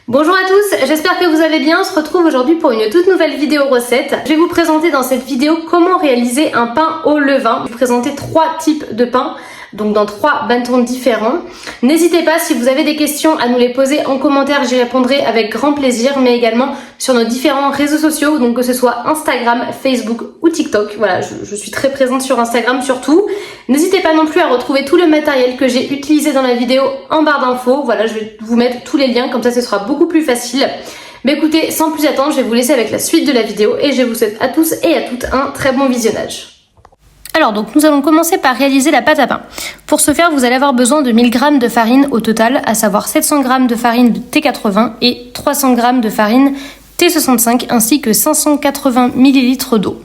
Bonjour à tous, j'espère que vous allez bien. On se retrouve aujourd'hui pour une toute nouvelle vidéo recette. Je vais vous présenter dans cette vidéo comment réaliser un pain au levain. Je vais vous présenter 3 types de pain, donc dans 3 bâtons différents. N'hésitez pas, si vous avez des questions, à nous les poser en commentaire, j'y répondrai avec grand plaisir, mais également sur nos différents réseaux sociaux, donc que ce soit Instagram, Facebook ou TikTok. Voilà, je suis très présente sur Instagram surtout. N'hésitez pas non plus à retrouver tout le matériel que j'ai utilisé dans la vidéo en barre d'infos. Voilà, je vais vous mettre tous les liens, comme ça ce sera beaucoup plus facile. Mais écoutez, sans plus attendre, je vais vous laisser avec la suite de la vidéo et je vous souhaite à tous et à toutes un très bon visionnage. Alors donc nous allons commencer par réaliser la pâte à pain. Pour ce faire, vous allez avoir besoin de 1000 g de farine au total, à savoir 700 g de farine de T80 et 300 g de farine T65 ainsi que 580 ml d'eau.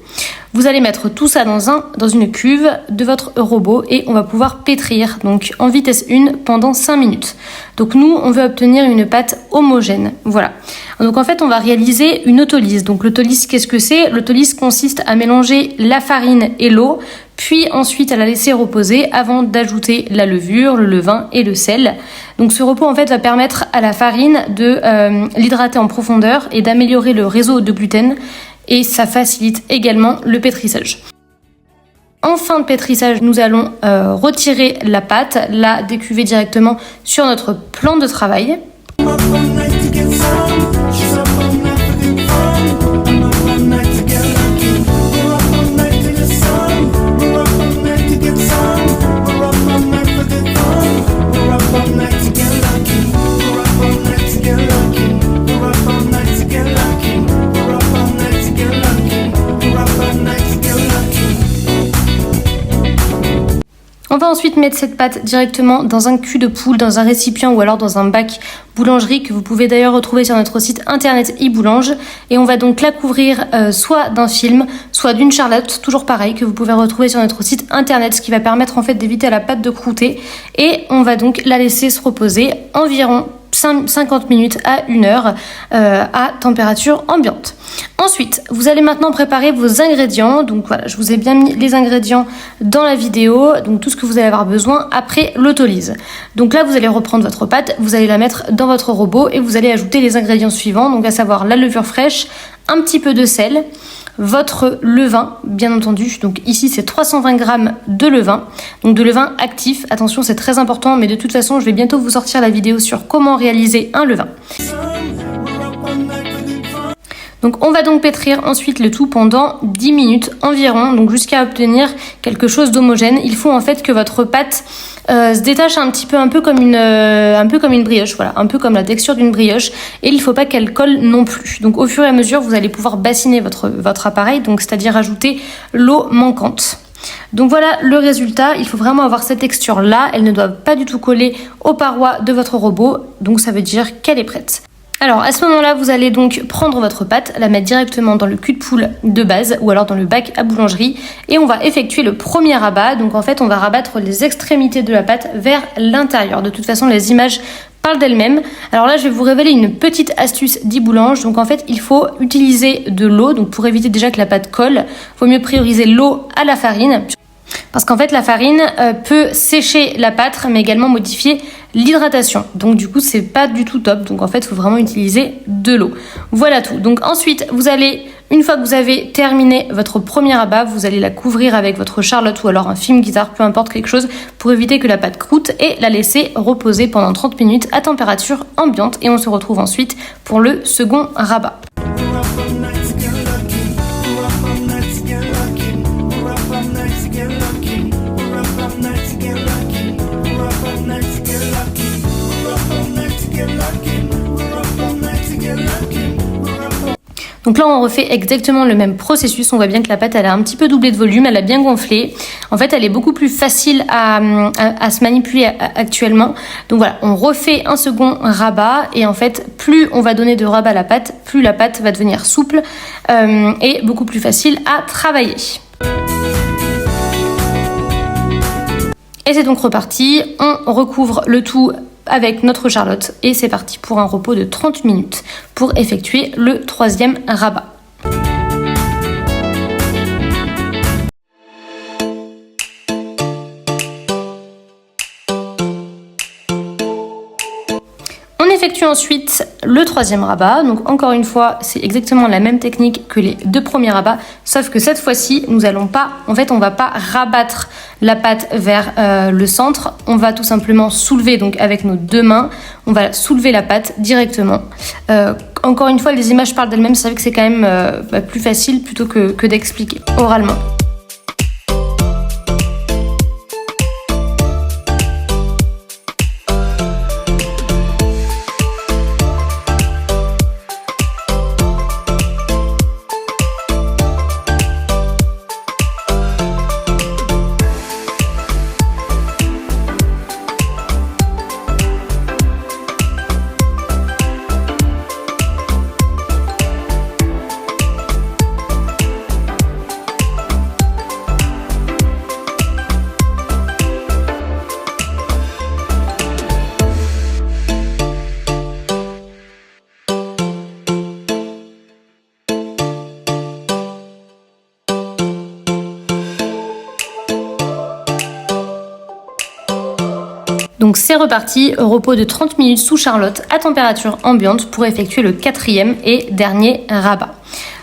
Vous allez mettre tout ça dans une cuve de votre robot et on va pouvoir pétrir donc en vitesse 1 pendant 5 minutes. Donc nous, on veut obtenir une pâte homogène. Voilà. Donc en fait, on va réaliser une autolyse. Donc l'autolyse, qu'est-ce que c'est? L'autolyse consiste à mélanger la farine et l'eau, puis ensuite à la laisser reposer avant d'ajouter la levure, le levain et le sel. Donc ce repos en fait va permettre à la farine de l'hydrater en profondeur et d'améliorer le réseau de gluten et ça facilite également le pétrissage. En fin de pétrissage, nous allons retirer la pâte, la décuver directement sur notre plan de travail. On va ensuite mettre cette pâte directement dans un cul de poule, dans un récipient ou alors dans un bac boulangerie que vous pouvez d'ailleurs retrouver sur notre site internet eBoulange. Et on va donc la couvrir soit d'un film, soit d'une charlotte, toujours pareil, que vous pouvez retrouver sur notre site internet, ce qui va permettre en fait d'éviter à la pâte de croûter. Et on va donc la laisser se reposer environ 50 minutes à 1 heure à température ambiante. Ensuite, vous allez maintenant préparer vos ingrédients. Donc voilà, je vous ai bien mis les ingrédients dans la vidéo, donc tout ce que vous allez avoir besoin après l'autolyse. Donc là, vous allez reprendre votre pâte, vous allez la mettre dans votre robot et vous allez ajouter les ingrédients suivants, donc à savoir la levure fraîche, un petit peu de sel, votre levain, bien entendu. Donc ici, c'est 320 g de levain, donc de levain actif. Attention, c'est très important, mais de toute façon, je vais bientôt vous sortir la vidéo sur comment réaliser un levain. Donc on va donc pétrir ensuite le tout pendant 10 minutes environ, donc jusqu'à obtenir quelque chose d'homogène. Il faut en fait que votre pâte se détache un peu comme une brioche, voilà, un peu comme la texture d'une brioche, et il ne faut pas qu'elle colle non plus. Donc au fur et à mesure, vous allez pouvoir bassiner votre appareil, donc c'est-à-dire ajouter l'eau manquante. Donc voilà le résultat, il faut vraiment avoir cette texture là, elle ne doit pas du tout coller aux parois de votre robot, donc ça veut dire qu'elle est prête. Alors à ce moment-là, vous allez donc prendre votre pâte, la mettre directement dans le cul de poule de base ou alors dans le bac à boulangerie et on va effectuer le premier rabat. Donc en fait, on va rabattre les extrémités de la pâte vers l'intérieur. De toute façon, les images parlent d'elles-mêmes. Alors là, je vais vous révéler une petite astuce d'eBoulange. Donc en fait, il faut utiliser de l'eau. Donc pour éviter déjà que la pâte colle, il vaut mieux prioriser l'eau à la farine. Parce qu'en fait, la farine peut sécher la pâte, mais également modifier l'hydratation. Donc du coup, c'est pas du tout top. Donc en fait, il faut vraiment utiliser de l'eau. Voilà tout. Donc ensuite, vous allez, une fois que vous avez terminé votre premier rabat, vous allez la couvrir avec votre charlotte ou alors un film guitare, peu importe, quelque chose, pour éviter que la pâte croûte et la laisser reposer pendant 30 minutes à température ambiante. Et on se retrouve ensuite pour le second rabat. Donc là, on refait exactement le même processus. On voit bien que la pâte, elle a un petit peu doublé de volume, elle a bien gonflé. En fait, elle est beaucoup plus facile à se manipuler actuellement. Donc voilà, on refait un second rabat. Et en fait, plus on va donner de rabat à la pâte, plus la pâte va devenir souple et beaucoup plus facile à travailler. Et c'est donc reparti. On recouvre le tout avec notre charlotte et c'est parti pour un repos de 30 minutes pour effectuer le troisième rabat. J'effectue ensuite le troisième rabat. Donc encore une fois, c'est exactement la même technique que les deux premiers rabats, sauf que cette fois-ci, on va pas rabattre la pâte vers le centre. On va tout simplement soulever, donc avec nos deux mains, on va soulever la pâte directement. Encore une fois, les images parlent d'elles-mêmes. C'est vrai que c'est quand même plus facile plutôt que d'expliquer oralement. Donc c'est reparti, repos de 30 minutes sous Charlotte à température ambiante pour effectuer le quatrième et dernier rabat.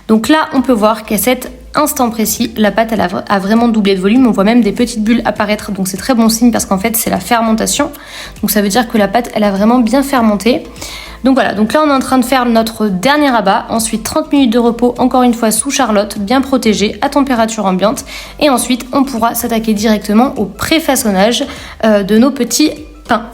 Donc là, on peut voir qu'à cet instant précis, la pâte elle a vraiment doublé de volume. On voit même des petites bulles apparaître, donc c'est très bon signe parce qu'en fait c'est la fermentation. Donc ça veut dire que la pâte elle a vraiment bien fermenté. Donc voilà, donc là on est en train de faire notre dernier rabat, ensuite 30 minutes de repos, encore une fois sous Charlotte, bien protégé, à température ambiante. Et ensuite on pourra s'attaquer directement au pré-façonnage de nos petits pains.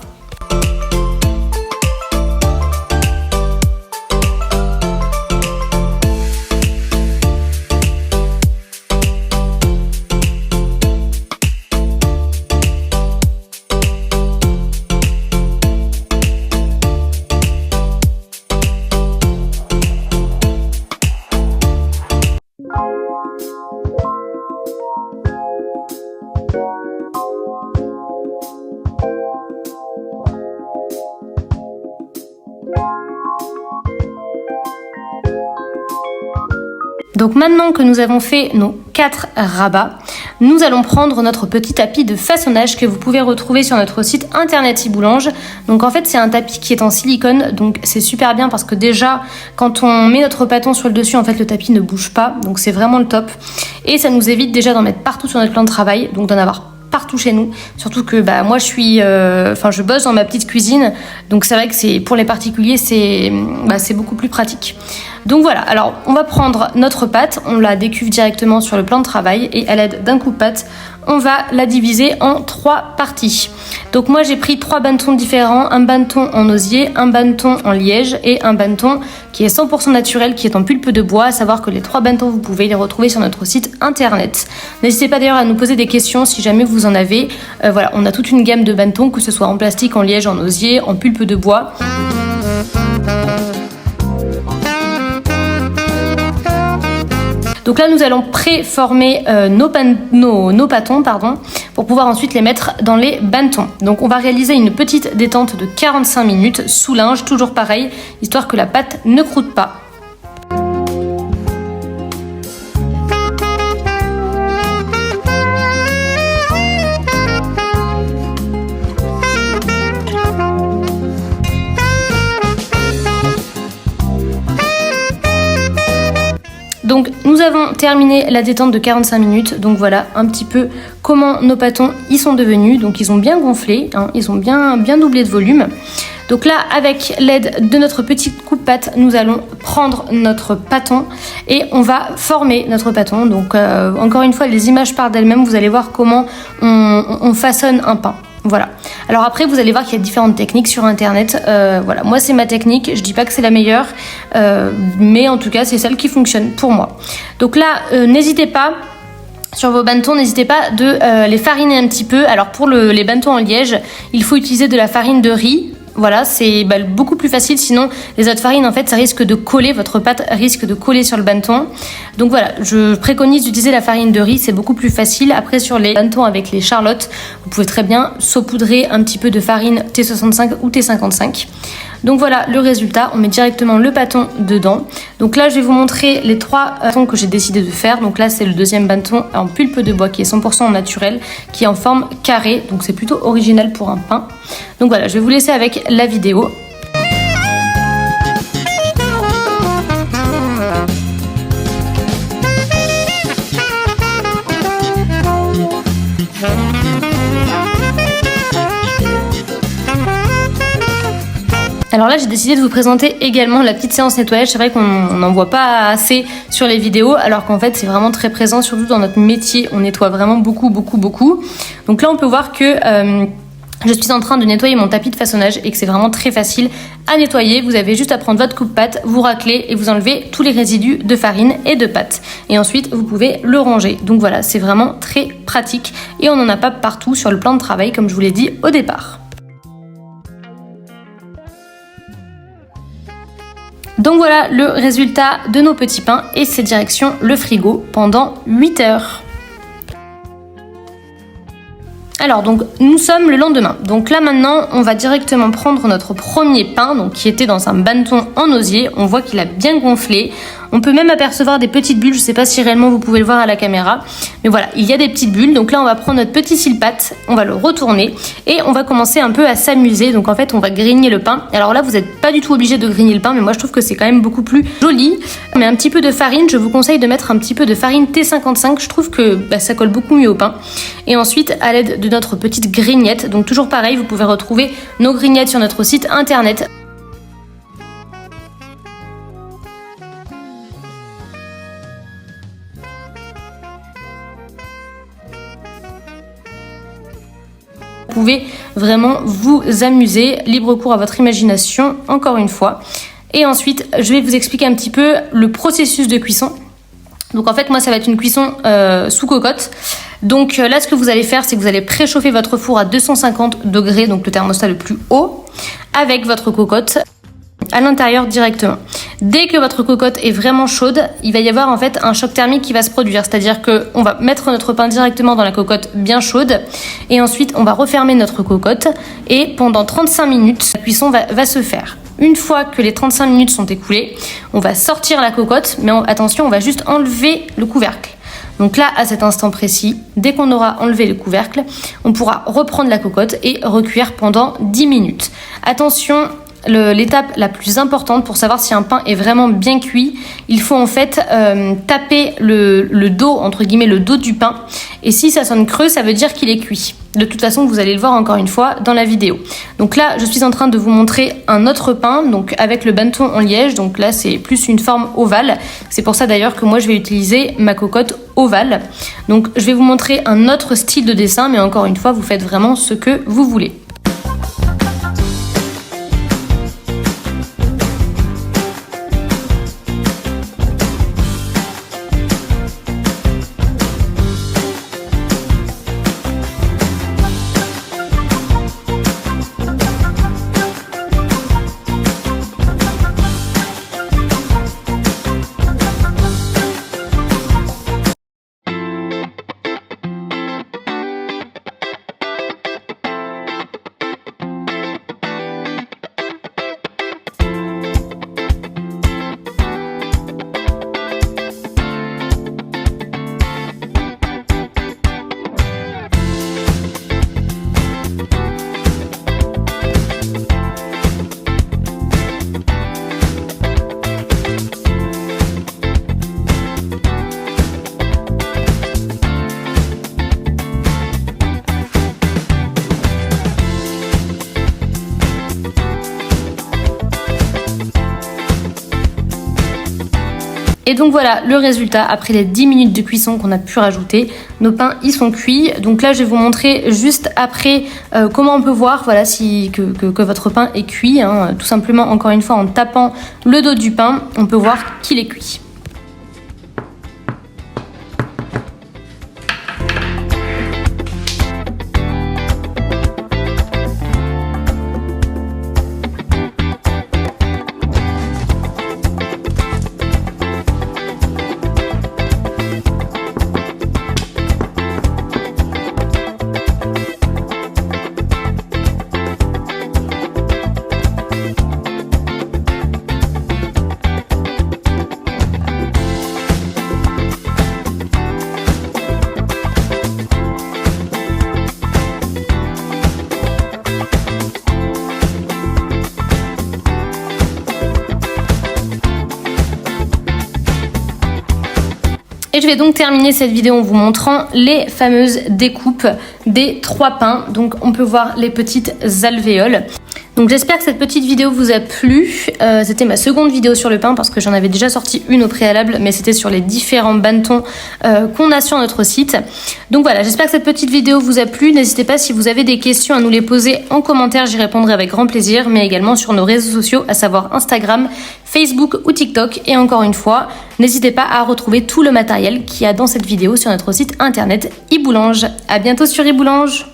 Donc maintenant que nous avons fait nos 4 rabats, nous allons prendre notre petit tapis de façonnage que vous pouvez retrouver sur notre site internet Iboulange. Donc en fait c'est un tapis qui est en silicone, donc c'est super bien parce que déjà quand on met notre bâton sur le dessus, en fait le tapis ne bouge pas, donc c'est vraiment le top. Et ça nous évite déjà d'en mettre partout sur notre plan de travail, donc d'en avoir partout chez nous, surtout que moi je bosse dans ma petite cuisine, donc c'est vrai que c'est pour les particuliers c'est beaucoup plus pratique. Donc voilà, alors on va prendre notre pâte, on la décuve directement sur le plan de travail et à l'aide d'un coupe-pâte, on va la diviser en 3 parties. Donc moi j'ai pris 3 bannetons différents, un banneton en osier, un banneton en liège et un banneton qui est 100% naturel, qui est en pulpe de bois, à savoir que les 3 bannetons vous pouvez les retrouver sur notre site internet. N'hésitez pas d'ailleurs à nous poser des questions si jamais vous en avez. Voilà, on a toute une gamme de bannetons, que ce soit en plastique, en liège, en osier, en pulpe de bois. Donc là, nous allons préformer nos pâtons, pour pouvoir ensuite les mettre dans les bannetons. Donc on va réaliser une petite détente de 45 minutes sous linge, toujours pareil, histoire que la pâte ne croûte pas. Donc nous avons terminé la détente de 45 minutes, donc voilà un petit peu comment nos pâtons y sont devenus. Donc ils ont bien gonflé, ils ont bien doublé de volume. Donc là, avec l'aide de notre petite coupe-pâte, nous allons prendre notre pâton et on va former notre pâton. Donc encore une fois, les images parlent d'elles-mêmes, vous allez voir comment on façonne un pain. Voilà. Alors après, vous allez voir qu'il y a différentes techniques sur internet. Voilà, moi c'est ma technique. Je dis pas que c'est la meilleure, mais en tout cas c'est celle qui fonctionne pour moi. Donc là, n'hésitez pas. Sur vos bannetons, n'hésitez pas de les fariner un petit peu. Alors pour les bannetons en liège, il faut utiliser de la farine de riz. Voilà, c'est beaucoup plus facile, sinon les autres farines en fait ça risque de coller, votre pâte risque de coller sur le banneton. Donc voilà, je préconise d'utiliser la farine de riz, c'est beaucoup plus facile. Après sur les bannetons avec les charlottes, vous pouvez très bien saupoudrer un petit peu de farine T65 ou T55. Donc voilà le résultat, on met directement le bâton dedans. Donc là je vais vous montrer les 3 bâtons que j'ai décidé de faire. Donc là c'est le deuxième bâton en pulpe de bois qui est 100% naturel, qui est en forme carrée, donc c'est plutôt original pour un pain. Donc voilà, je vais vous laisser avec la vidéo. Alors là, j'ai décidé de vous présenter également la petite séance nettoyage. C'est vrai qu'on n'en voit pas assez sur les vidéos, alors qu'en fait, c'est vraiment très présent, surtout dans notre métier. On nettoie vraiment beaucoup. Donc là, on peut voir que je suis en train de nettoyer mon tapis de façonnage et que c'est vraiment très facile à nettoyer. Vous avez juste à prendre votre coupe-pâte, vous raclez et vous enlevez tous les résidus de farine et de pâte. Et ensuite, vous pouvez le ranger. Donc voilà, c'est vraiment très pratique et on n'en a pas partout sur le plan de travail, comme je vous l'ai dit au départ. Donc voilà le résultat de nos petits pains et c'est direction le frigo pendant 8 heures. Alors donc nous sommes le lendemain, donc là maintenant on va directement prendre notre premier pain donc qui était dans un bannetton en osier. On voit qu'il a bien gonflé, on peut même apercevoir des petites bulles, je sais pas si réellement vous pouvez le voir à la caméra, mais voilà, il y a des petites bulles. Donc là on va prendre notre petit cile-pâte, on va le retourner et on va commencer un peu à s'amuser. Donc en fait on va grigner le pain. Alors là vous n'êtes pas du tout obligé de grigner le pain, mais moi je trouve que c'est quand même beaucoup plus joli. On met un petit peu de farine, je vous conseille de mettre un petit peu de farine T55, je trouve que ça colle beaucoup mieux au pain. Et ensuite à l'aide de notre petite grignette, donc toujours pareil, vous pouvez retrouver nos grignettes sur notre site internet. Vous pouvez vraiment vous amuser, libre cours à votre imagination, encore une fois. Et ensuite, je vais vous expliquer un petit peu le processus de cuisson. Donc en fait, moi, ça va être une cuisson sous cocotte. Donc là, ce que vous allez faire, c'est que vous allez préchauffer votre four à 250 degrés, donc le thermostat le plus haut, avec votre cocotte à l'intérieur directement. Dès que votre cocotte est vraiment chaude, il va y avoir en fait un choc thermique qui va se produire, c'est-à-dire que on va mettre notre pain directement dans la cocotte bien chaude et ensuite on va refermer notre cocotte et pendant 35 minutes, la cuisson va se faire. Une fois que les 35 minutes sont écoulées, on va sortir la cocotte, mais attention, on va juste enlever le couvercle. Donc là, à cet instant précis, dès qu'on aura enlevé le couvercle, on pourra reprendre la cocotte et recuire pendant 10 minutes. Attention, l'étape la plus importante pour savoir si un pain est vraiment bien cuit, il faut en fait taper le dos, entre guillemets, le dos du pain. Et si ça sonne creux, ça veut dire qu'il est cuit. De toute façon, vous allez le voir encore une fois dans la vidéo. Donc là, je suis en train de vous montrer un autre pain, donc avec le bannetton en liège. Donc là, c'est plus une forme ovale. C'est pour ça d'ailleurs que moi, je vais utiliser ma cocotte ovale. Donc je vais vous montrer un autre style de dessin, mais encore une fois, vous faites vraiment ce que vous voulez. Et donc voilà le résultat après les 10 minutes de cuisson qu'on a pu rajouter. Nos pains ils sont cuits. Donc là je vais vous montrer juste après comment on peut voir voilà, que votre pain est cuit. Hein. Tout simplement encore une fois en tapant le dos du pain, on peut voir qu'il est cuit. Et je vais donc terminer cette vidéo en vous montrant les fameuses découpes des 3 pains. Donc on peut voir les petites alvéoles. Donc j'espère que cette petite vidéo vous a plu. C'était ma seconde vidéo sur le pain parce que j'en avais déjà sorti une au préalable, mais c'était sur les différents bannetons qu'on a sur notre site. Donc voilà, j'espère que cette petite vidéo vous a plu. N'hésitez pas si vous avez des questions à nous les poser en commentaire, j'y répondrai avec grand plaisir, mais également sur nos réseaux sociaux, à savoir Instagram, Facebook ou TikTok. Et encore une fois, n'hésitez pas à retrouver tout le matériel qu'il y a dans cette vidéo sur notre site internet iBoulange. À bientôt sur iBoulange.